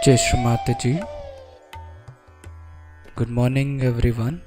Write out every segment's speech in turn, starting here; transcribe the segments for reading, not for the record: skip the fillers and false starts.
Jai Shri Mataji. Good morning, everyone.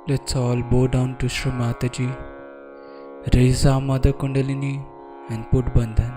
Let's all bow down to Shri Mataji, raise our Mother Kundalini and put Bandhan.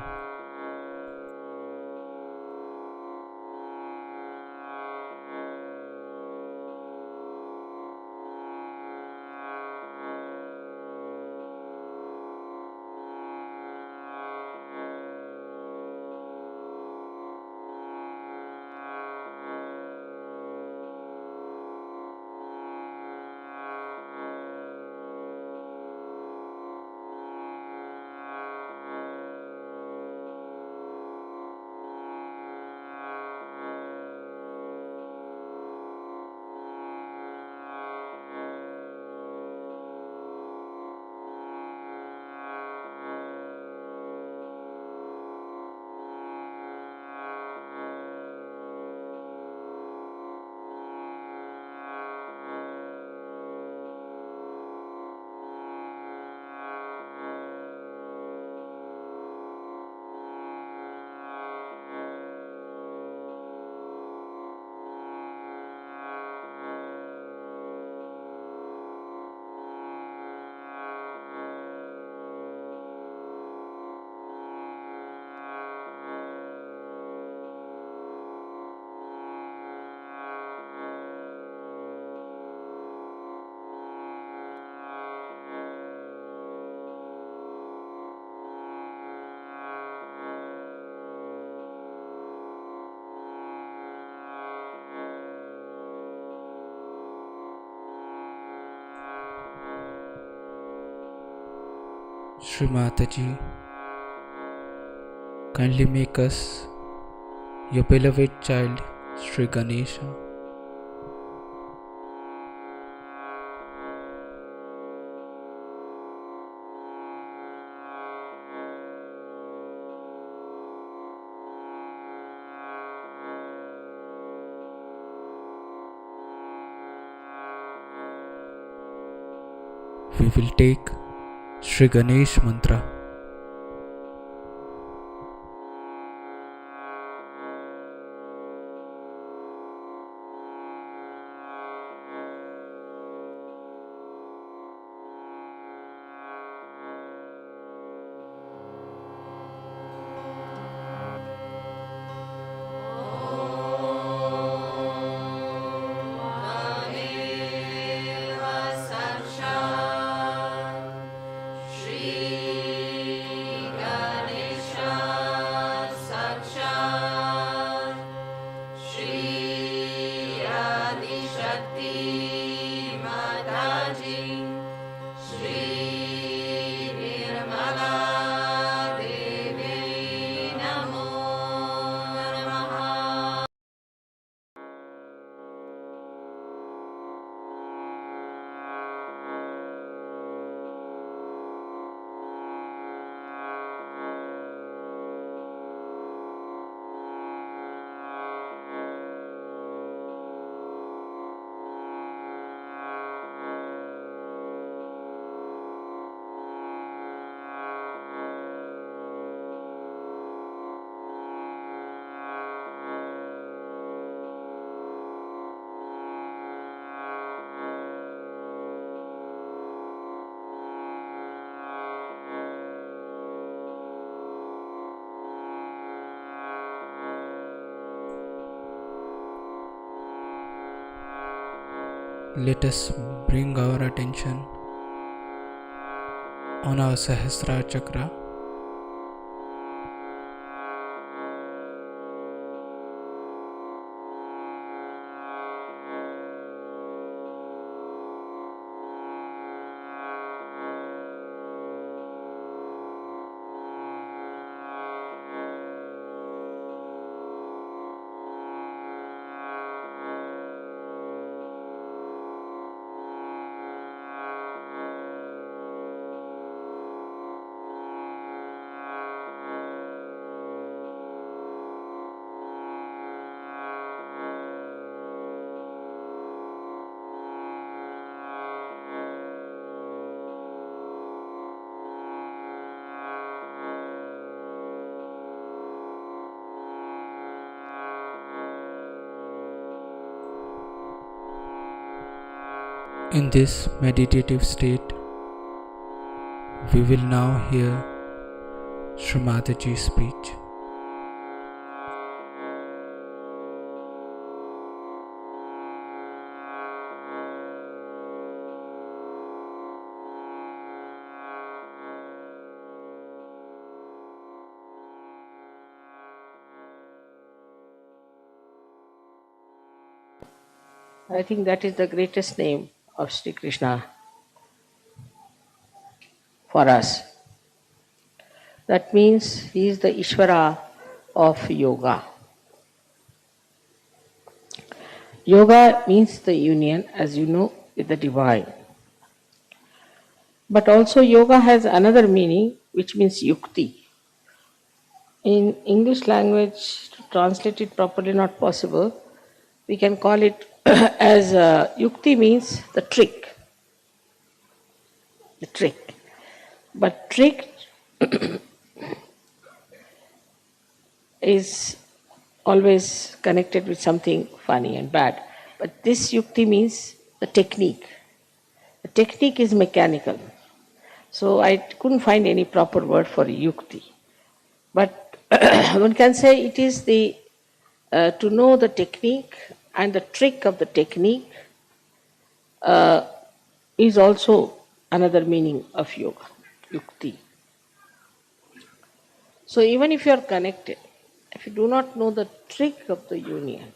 Shri Mataji, kindly make us your beloved child, Shri Ganesha. We will take Shri Ganesh Mantra. Shri let us bring our attention on our Sahasrara Chakra. In this meditative state, we will now hear Shri Mataji's speech. I think that is the greatest name of Sri Krishna for us. That means he is the Ishvara of yoga. Yoga means the union, as you know, with the divine. But also yoga has another meaning which means yukti. In English language, to translate it properly not possible. We can call it as yukti means the trick. The trick. But trick is always connected with something funny and bad. But this yukti means the technique. The technique is mechanical. So I couldn't find any proper word for yukti. But one can say it is the to know the technique and the trick of the technique is also another meaning of yoga, yukti. So even if you are connected, if you do not know the trick of the union,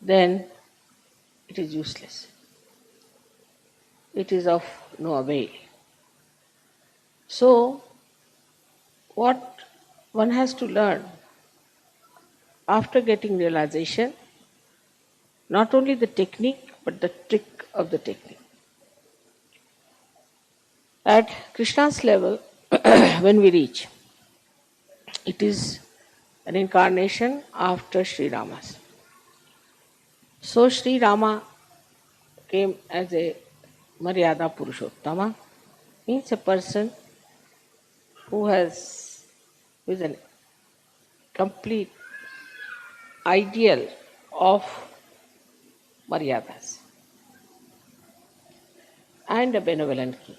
then it is useless. It is of no avail. So, what one has to learn after getting realization, not only the technique, but the trick of the technique. At Krishna's level, when we reach, it is an incarnation after Sri Rama's. So Sri Rama came as a Maryada Purushottama, means a person who is an complete ideal of Maryadas and a benevolent king.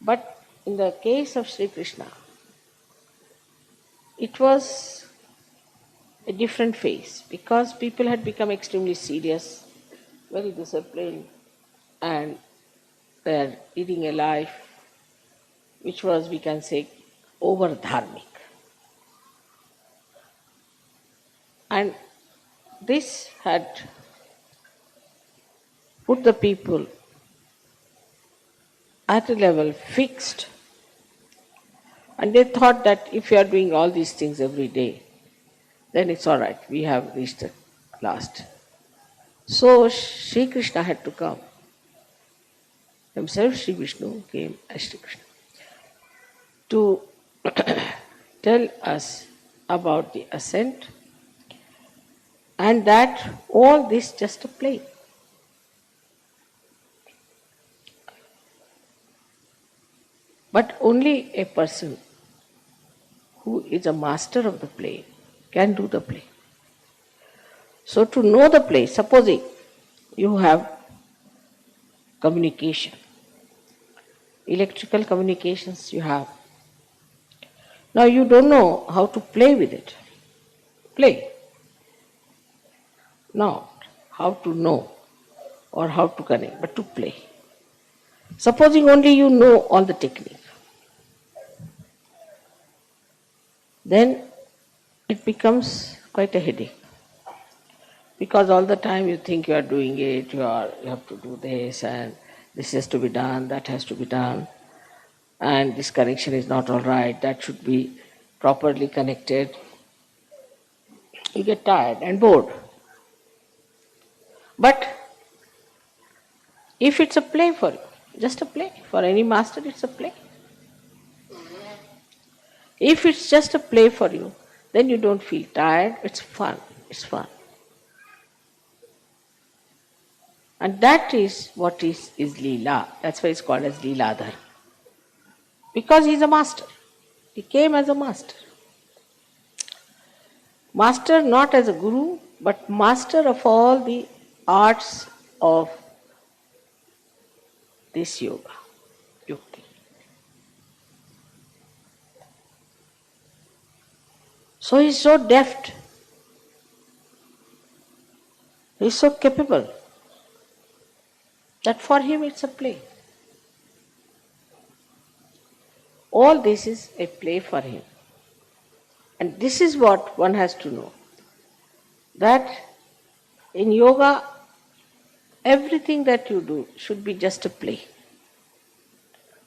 But in the case of Sri Krishna, it was a different phase because people had become extremely serious, very disciplined, and they are leading a life which was, we can say, over dharmic. And this had put the people at a level fixed, and they thought that if you are doing all these things every day, then it's all right, we have reached at last. So Sri Krishna had to come. Himself Sri Vishnu came as Sri Krishna to tell us about the ascent, and that all this just a play. But only a person who is a master of the play can do the play. So to know the play, supposing you have communication, electrical communications you have. Now you don't know how to play with it. Play. Now, how to know or how to connect, but to play. Supposing only you know all the technique, then it becomes quite a headache. Because all the time you think you are doing it, you have to do this, and this has to be done, that has to be done, and this connection is not all right, that should be properly connected. You get tired and bored. But if it's a play for you, just a play, for any master it's a play. If it's just a play for you, then you don't feel tired, it's fun, it's fun. And that is what is Leela. That's why it's called as Leeladhar. Because he's a master. He came as a master. Master not as a guru, but master of all the arts of this yoga, yukti. So he's so deft. He's so capable that for him it's a play. All this is a play for him. And this is what one has to know. That in yoga, everything that you do should be just a play.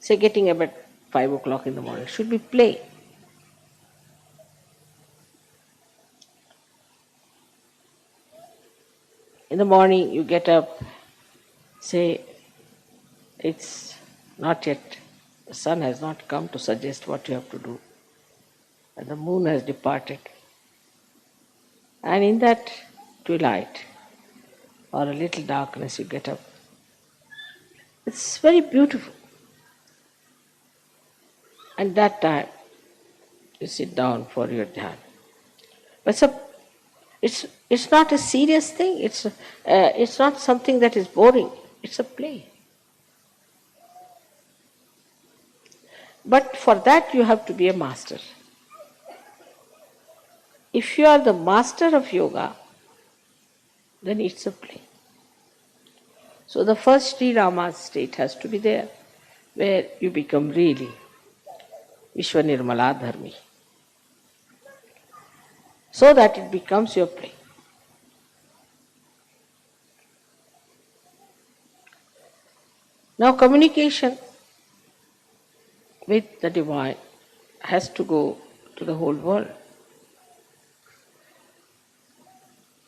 Say getting up at 5 o'clock in the morning should be play. In the morning you get up, say it's not yet, the sun has not come to suggest what you have to do, and the moon has departed. And in that twilight or a little darkness you get up. It's very beautiful. And that time you sit down for your dhyan. But it's not a serious thing. It's not something that is boring. It's a play. But for that you have to be a master. If you are the master of yoga, then it's a play. So the first Sri Rama's state has to be there, where you become really Vishwanirmala Dharmi, so that it becomes your play. Now communication with the divine has to go to the whole world.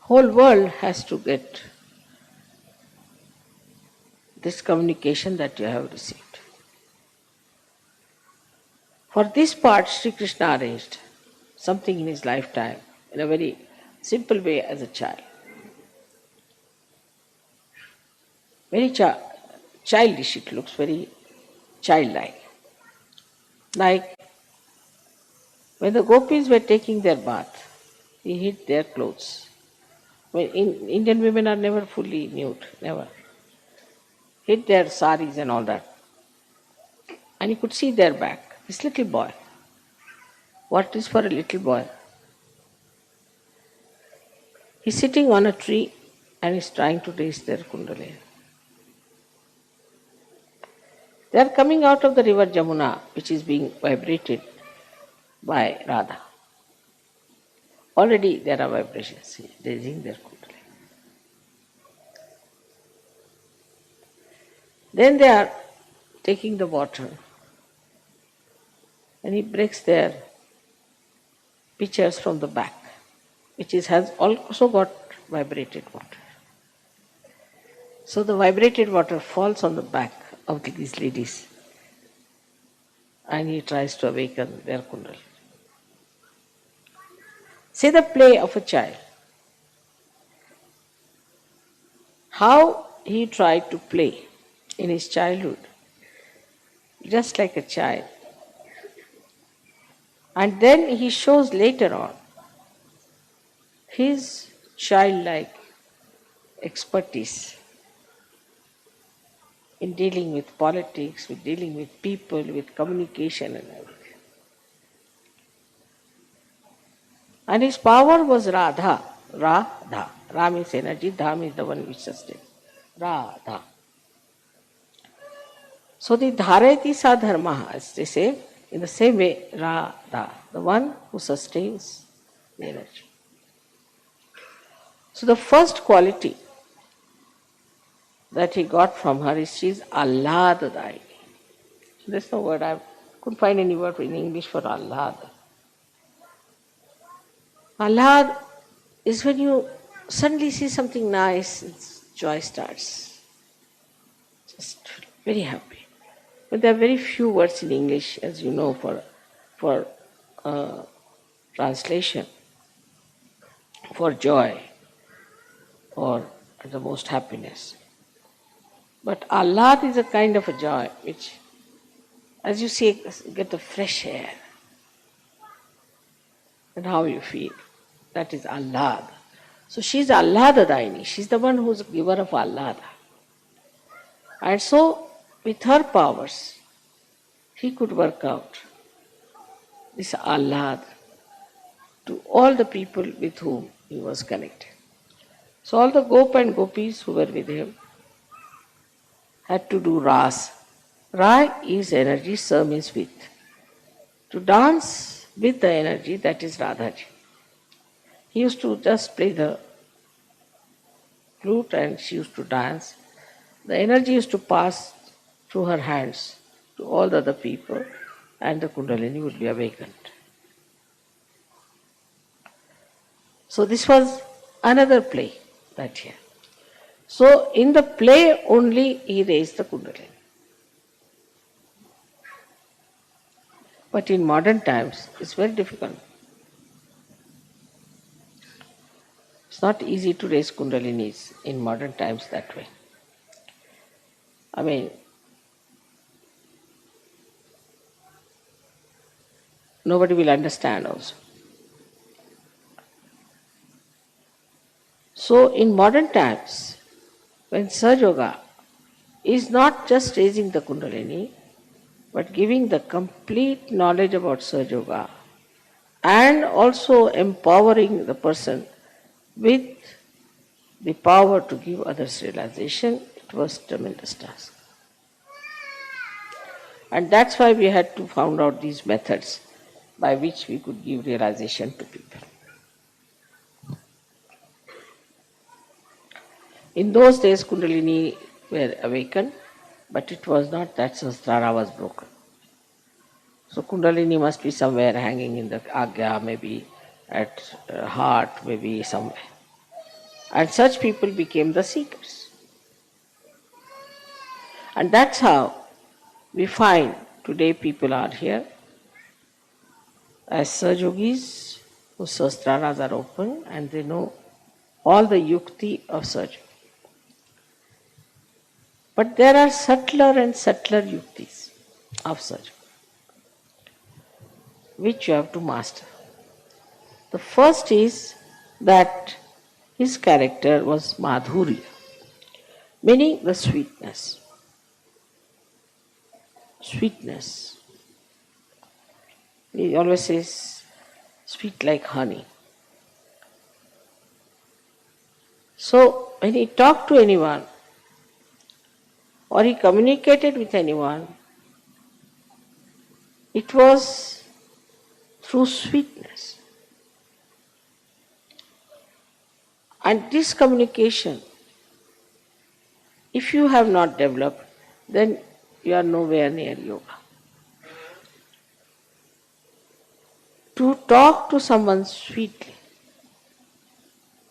Whole world has to get this communication that you have received. For this part, Sri Krishna arranged something in his lifetime in a very simple way as a child. Very childish it looks, very childlike. Like when the gopis were taking their bath, he hid their clothes. Indian women are never fully nude, never. Hid their saris and all that. And you could see their back. This little boy. What is for a little boy? He's sitting on a tree and he's trying to raise their kundalini. They are coming out of the river Jamuna, which is being vibrated by Radha. Already there are vibrations raising their kundalini. Then they are taking the water and he breaks their pitchers from the back, which has also got vibrated water. So the vibrated water falls on the back of these ladies and he tries to awaken their kundalini. See the play of a child. How he tried to play in his childhood, just like a child. And then he shows later on his childlike expertise in dealing with politics, with dealing with people, with communication and everything. And his power was Radha. Ra means energy, Dha means the one which sustains. Radha. So the Dharayati Sa Dharma, as they say, in the same way, Radha, the one who sustains the energy. So the first quality that he got from her is she is Ahlad-dayini. There's no word, I couldn't find any word in English for Ahlad. Ahlad is when you suddenly see something nice, joy starts. Just very happy. But there are very few words in English, as you know, for translation, for joy or the most happiness. But Ahlad is a kind of a joy which, as you say, get the fresh air. And how you feel. That is Ahlad. So she's Ahlada-dayini. She's the one who's giver of Ahlada. And so, with her powers, he could work out this Ahlad to all the people with whom he was connected. So all the Gop and Gopis who were with him had to do Ras. Ra is energy, Sa means with. To dance with the energy, that is Radhaji. He used to just play the flute and she used to dance. The energy used to pass through her hands to all the other people and the Kundalini would be awakened. So this was another play that year. So in the play only he raised the Kundalini. But in modern times it's very difficult. It's not easy to raise Kundalinis in modern times that way. I mean, nobody will understand also. So in modern times, when Sahaja Yoga is not just raising the Kundalini, but giving the complete knowledge about Sahaja Yoga and also empowering the person with the power to give others realization, it was a tremendous task. And that's why we had to find out these methods by which we could give realization to people. In those days, Kundalini were awakened, but it was not that Sahasrara was broken. So Kundalini must be somewhere hanging in the Agya, maybe at heart, maybe somewhere. And such people became the seekers. And that's how we find today people are here as Sahaja Yogis whose Sahasraras are open and they know all the yukti of Sahaja. But there are subtler and subtler yuktis of Sahaja, which you have to master. The first is that his character was madhurya, meaning the sweetness. Sweetness. He always says, sweet like honey. So when he talked to anyone or he communicated with anyone, it was through sweetness. And this communication, if you have not developed, then you are nowhere near yoga. To talk to someone sweetly,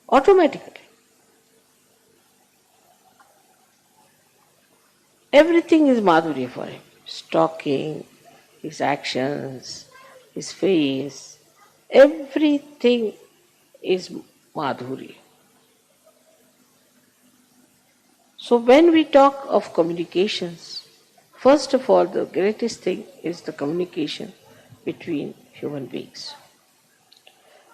automatically, everything is madhurya for him. His talking, his actions, his face, everything is madhurya. So when we talk of communications, first of all, the greatest thing is the communication between human beings.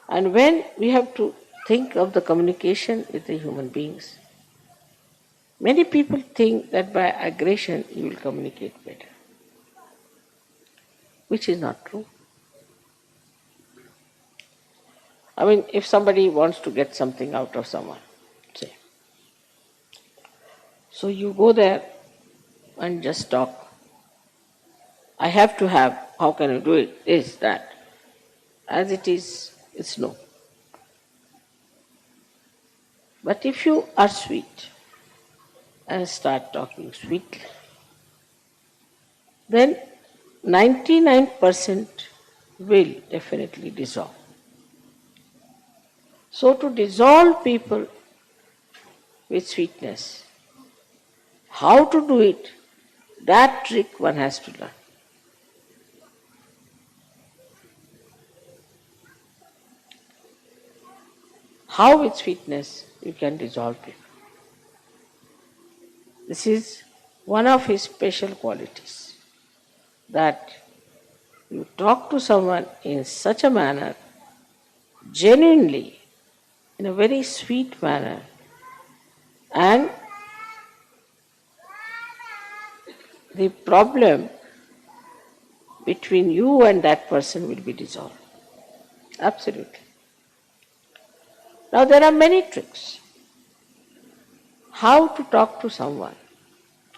And when we have to think of the communication with the human beings, many people think that by aggression you will communicate better, which is not true. I mean, if somebody wants to get something out of someone, So you go there and just talk. I have to have, how can you do it? This, that. As it is, it's no. But if you are sweet and start talking sweetly, then 99% will definitely dissolve. So to dissolve people with sweetness, how to do it, that trick one has to learn. How with sweetness you can dissolve people. This is one of his special qualities, that you talk to someone in such a manner, genuinely, in a very sweet manner, and the problem between you and that person will be dissolved. Absolutely. Now there are many tricks. How to talk to someone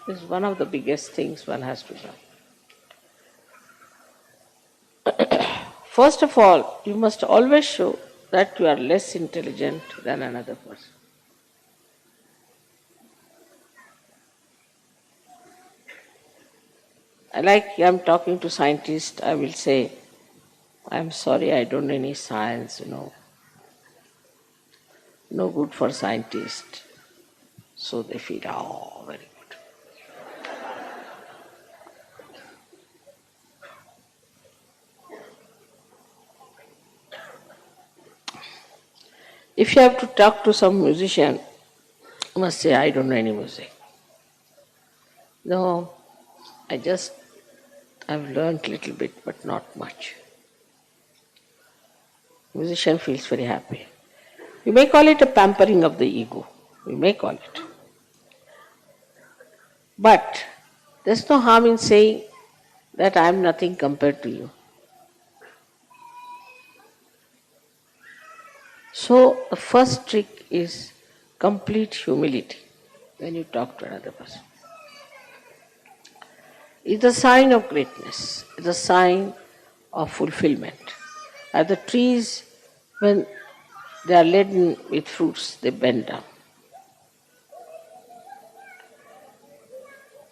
is one of the biggest things one has to learn. First of all, you must always show that you are less intelligent than another person. Like I'm talking to scientists, I will say, I'm sorry, I don't know any science, no good for scientists. So they feel, oh, very good. If you have to talk to some musician, you must say, I don't know any music. No, I've learned little bit, but not much. Musician feels very happy. You may call it a pampering of the ego. You may call it. But there's no harm in saying that I am nothing compared to you. So the first trick is complete humility when you talk to another person. It's a sign of greatness. It's a sign of fulfillment. As the trees, when they are laden with fruits, they bend down.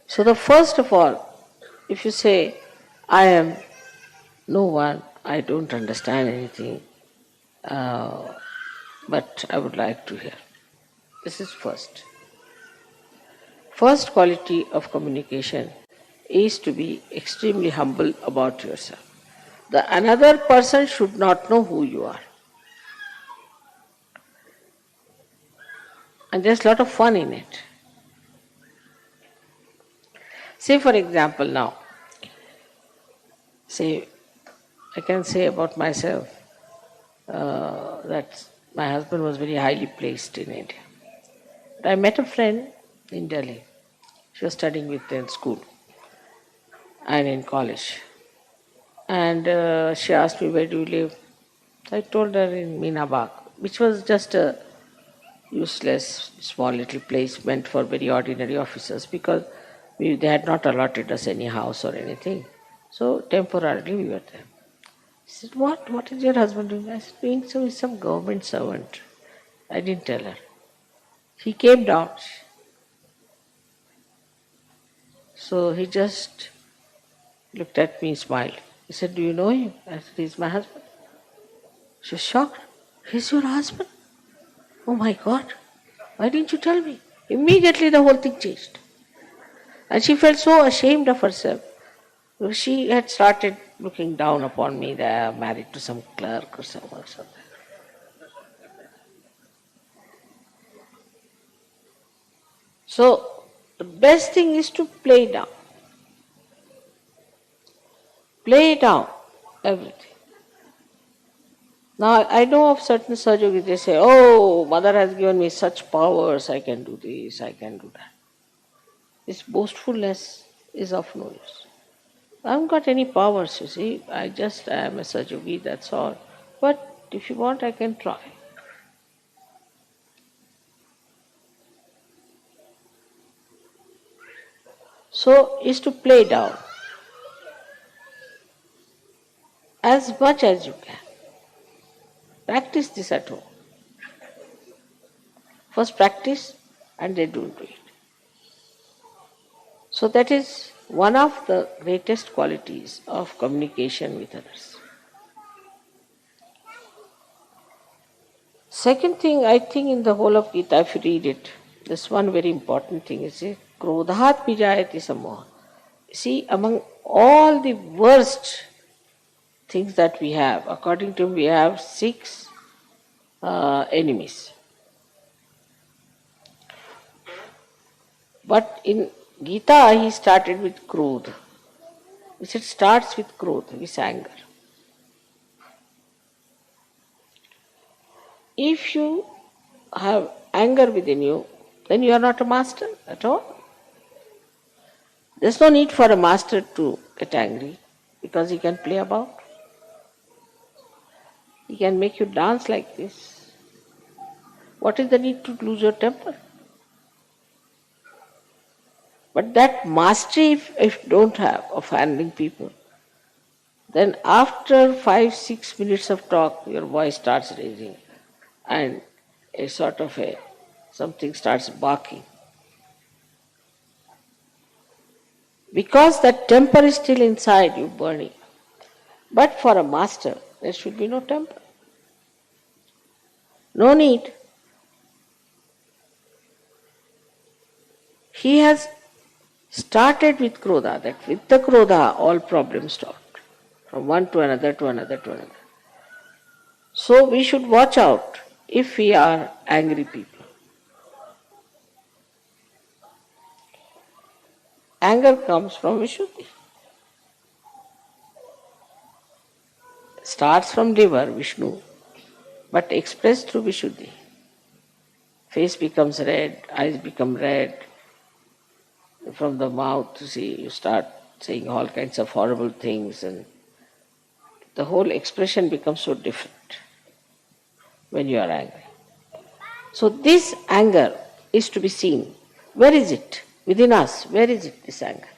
So the first of all, if you say, I am no one, I don't understand anything, but I would like to hear. This is first. First quality of communication is to be extremely humble about yourself. The another person should not know who you are. And there's a lot of fun in it. Say for example now, I can say about myself that my husband was very highly placed in India. I met a friend in Delhi. She was studying with me in school and in college. And she asked me, where do you live? I told her in Meenabag, which was just a useless, small little place meant for very ordinary officers because they had not allotted us any house or anything. So temporarily we were there. She said, what? What is your husband doing? I said, doing so with some government servant. I didn't tell her. He came down. So he just looked at me, smiled. He said, do you know him? I said, he's my husband. She was shocked. He's your husband? Oh my God. Why didn't you tell me? Immediately the whole thing changed. And she felt so ashamed of herself. She had started looking down upon me that I'm married to some clerk or something. So the best thing is to play down. Play down everything. Now I know of certain surgeries, they say, oh, mother has given me such powers, I can do this, I can do that. This boastfulness is of no use. I haven't got any powers, you see. I just am a surgery, that's all. But if you want, I can try. So is to play down as much as you can. Practice this at home. First practice and then don't do it. So that is one of the greatest qualities of communication with others. Second thing, I think in the whole of Gita, if you read it, this one very important thing is krodhat pijayati samoha. See, among all the worst things that we have, according to him, we have six enemies. But in Gita, he started with krodha. He said starts with krodha, with anger. If you have anger within you, then you are not a master at all. There's no need for a master to get angry because he can play about. He can make you dance like this. What is the need to lose your temper? But that mastery, if you don't have of handling people, then after 5-6 minutes of talk, your voice starts raising and a sort of something starts barking. Because that temper is still inside you burning. But for a master, there should be no temper. No need. He has started with krodha, that with the krodha all problems stopped. From one to another to another to another. So we should watch out if we are angry people. Anger comes from Vishuddhi. Starts from liver, Vishnu, but expressed through Vishuddhi. Face becomes red, eyes become red. From the mouth, you start saying all kinds of horrible things, and the whole expression becomes so different when you are angry. So this anger is to be seen. Where is it? Within us, where is it, this anger?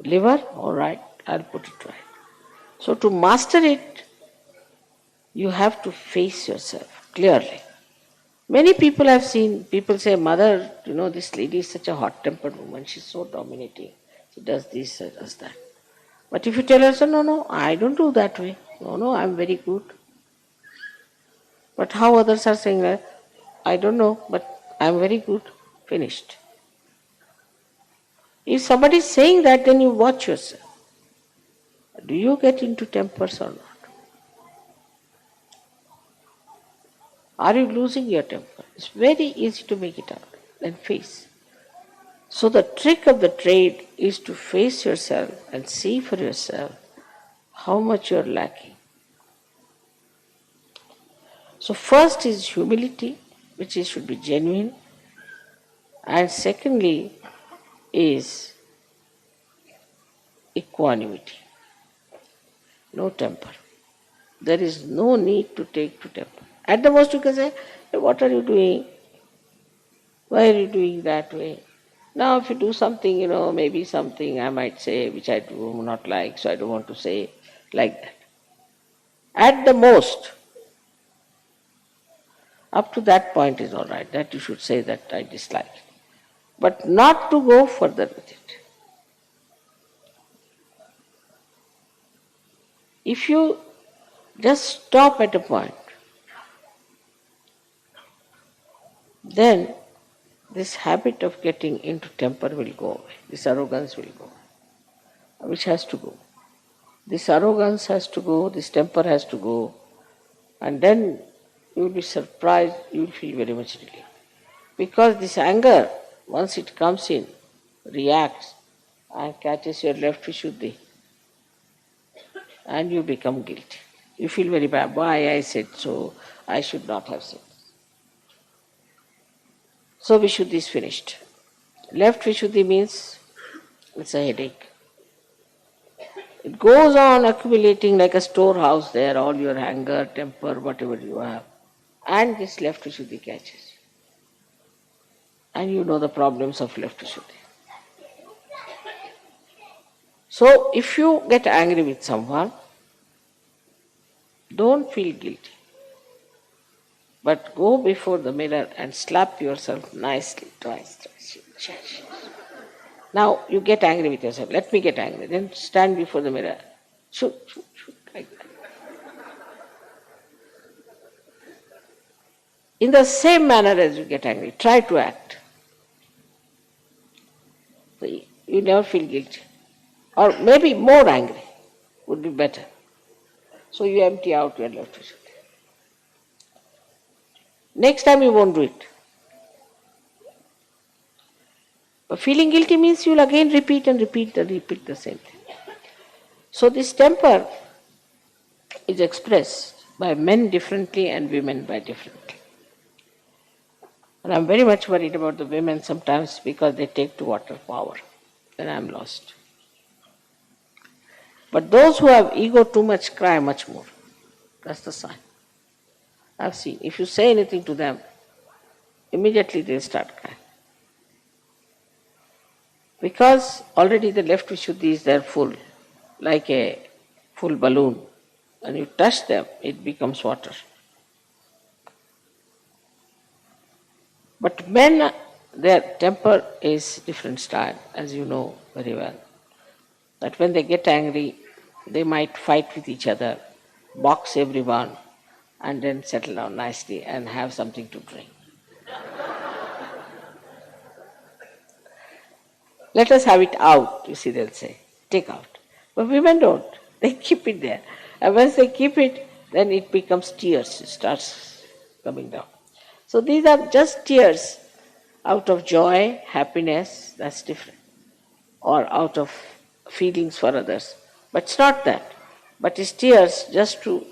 Liver? All right, I'll put it right. So to master it, you have to face yourself clearly. Many people have seen, people say, Mother, this lady is such a hot-tempered woman, she's so dominating. She does this, she does that. But if you tell her, no, I don't do that way. No, I'm very good. But how others are saying that? I don't know, but I'm very good. Finished. If somebody is saying that, then you watch yourself. Do you get into tempers or not? Are you losing your temper? It's very easy to make it out. Then face. So the trick of the trade is to face yourself and see for yourself how much you're lacking. So first is humility, which should be genuine. And secondly is equanimity. No temper. There is no need to take to temper. At the most you can say, hey, what are you doing? Why are you doing that way? Now if you do something, maybe something I might say which I do not like, so I don't want to say like that. At the most, up to that point is all right, that you should say that I dislike it. But not to go further with it. If you just stop at a point, then this habit of getting into temper will go away. This arrogance will go away, which has to go. This arrogance has to go, this temper has to go, and then you will be surprised, you will feel very much relieved. Because this anger, once it comes in, reacts and catches your left Vishuddhi, and you become guilty. You feel very bad. Why I said so? I should not have said. So Vishuddhi is finished. Left Vishuddhi means it's a headache. It goes on accumulating like a storehouse there, all your anger, temper, whatever you have. And this left Vishuddhi catches. And you know the problems of left Vishuddhi. So if you get angry with someone, don't feel guilty, but go before the mirror and slap yourself nicely twice. Now you get angry with yourself. Let me get angry. Then stand before the mirror. Shoot, shoot, shoot, like that. In the same manner as you get angry, try to act. So you never feel guilty. Or maybe more angry would be better. So you empty out your electricity. Next time you won't do it. But feeling guilty means you'll again repeat and repeat and repeat the same thing. So this temper is expressed by men differently and women by differently. And I'm very much worried about the women sometimes because they take to water power. Then I'm lost. But those who have ego too much cry much more. That's the sign. I've seen. If you say anything to them, immediately they'll start crying. Because already the left Vishuddhi is there full, like a full balloon. When you touch them, it becomes water. But men, their temper is different style, as you know very well. That when they get angry, they might fight with each other, box everyone, and then settle down nicely and have something to drink. Let us have it out, you see, they'll say. Take out. But women don't. They keep it there. And once they keep it, then it becomes tears. It starts coming down. So these are just tears out of joy, happiness, that's different. Or out of feelings for others. But it's not that. But it's tears just to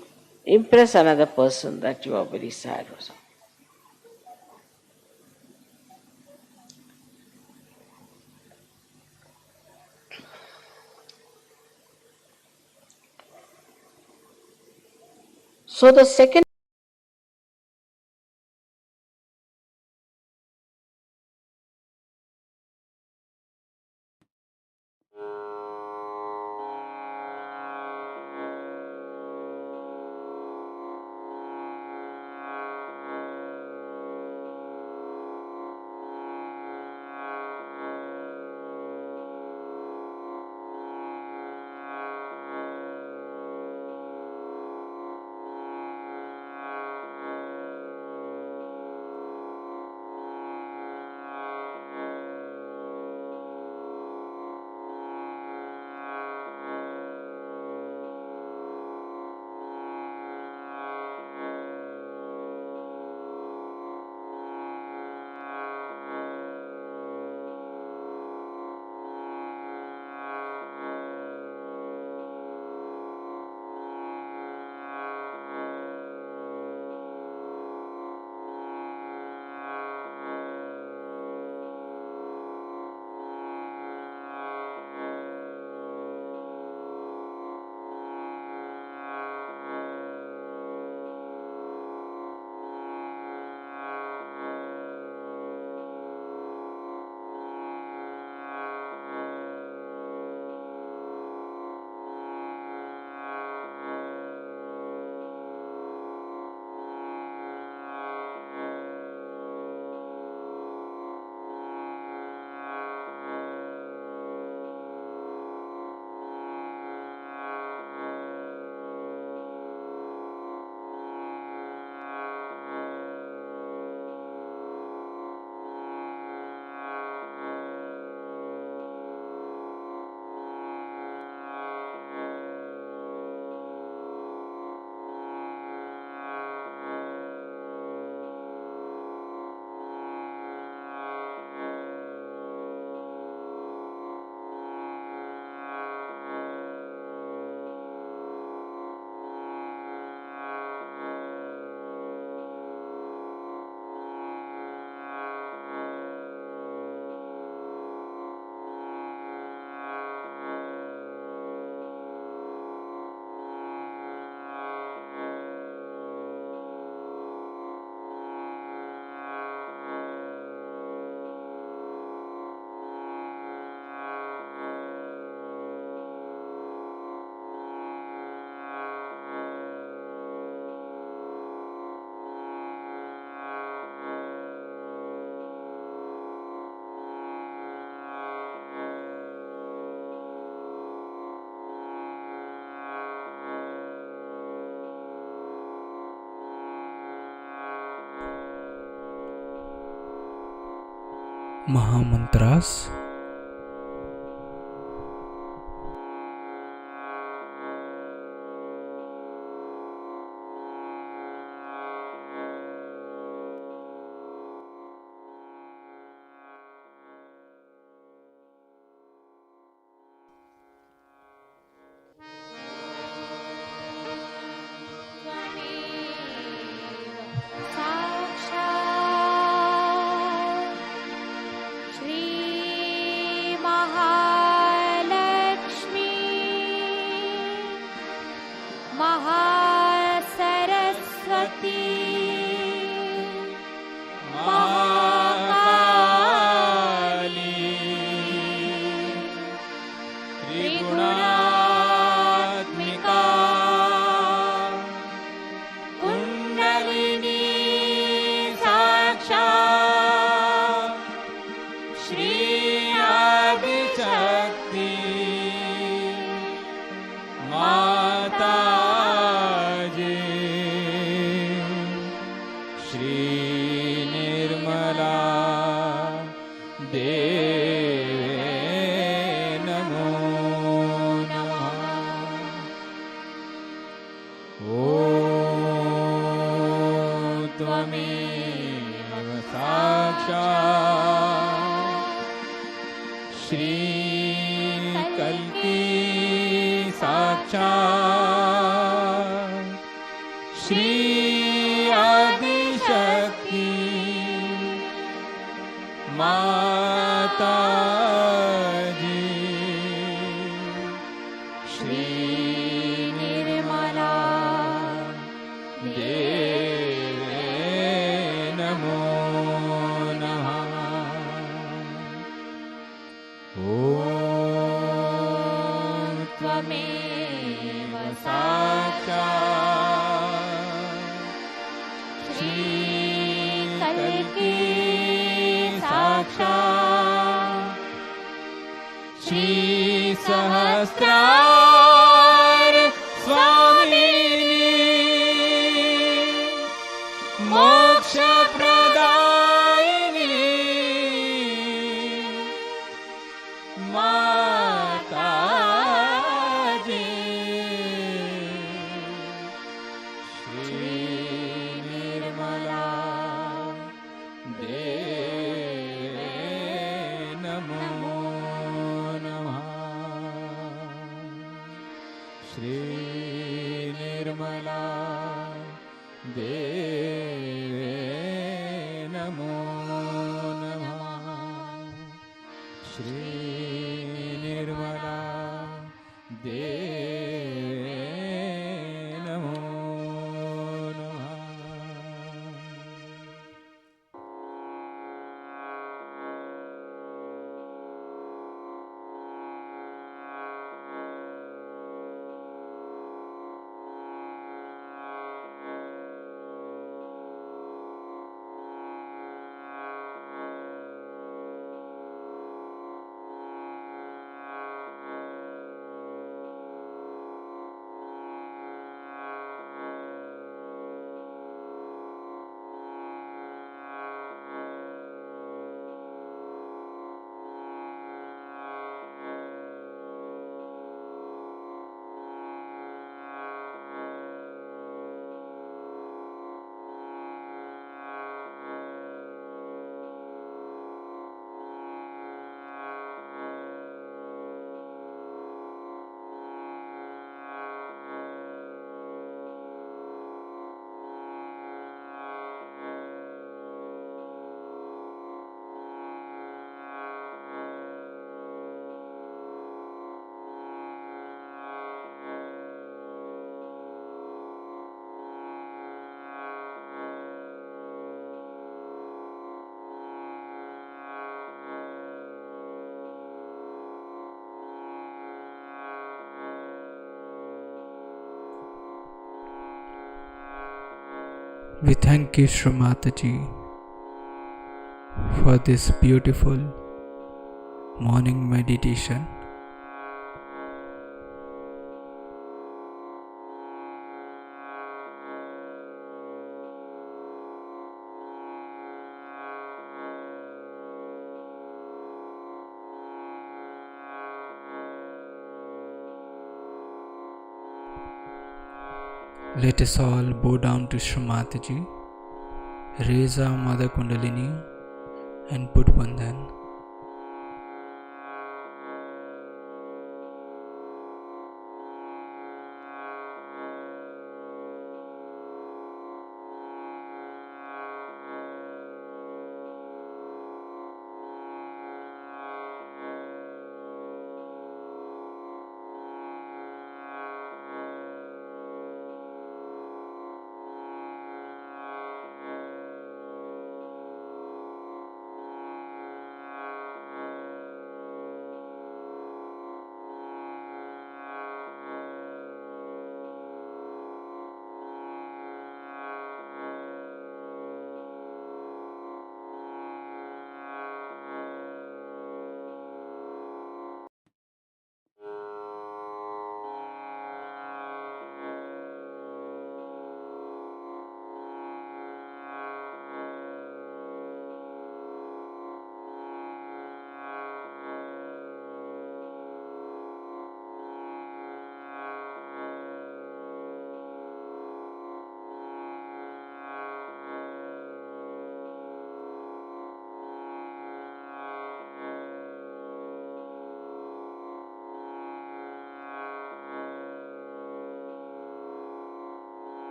impress another person that you are very sad or something. So the second Mahamantras. We thank you, Shri Mataji, for this beautiful morning meditation. Let us all bow down to Shri Mataji, raise our Mother Kundalini and put Bandhan.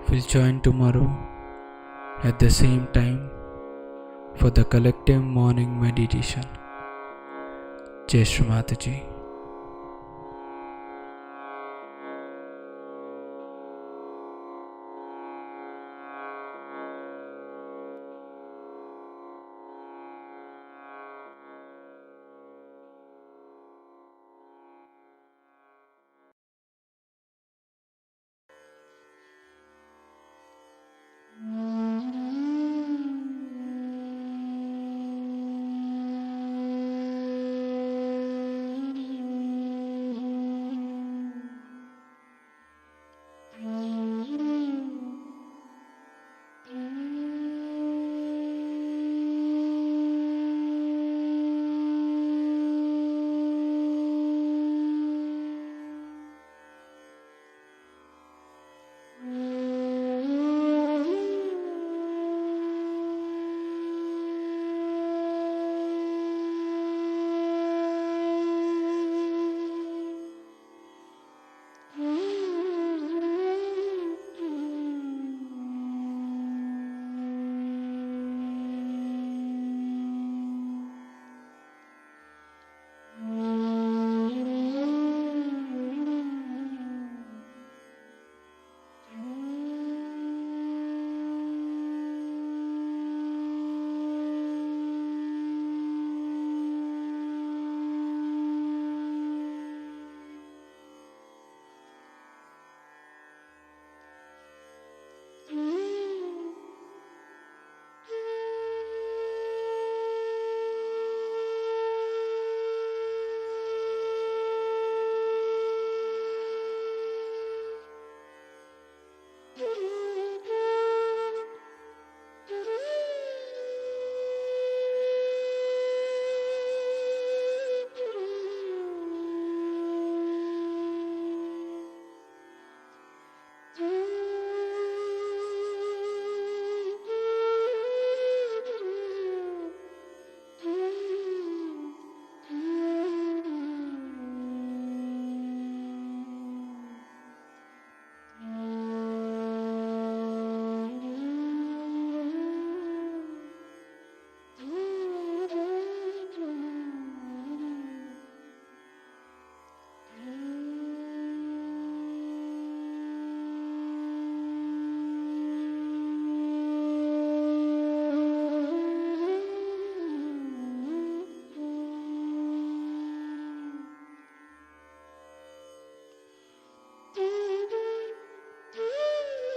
We'll join tomorrow at the same time for the collective morning meditation. Jai Shri Mataji.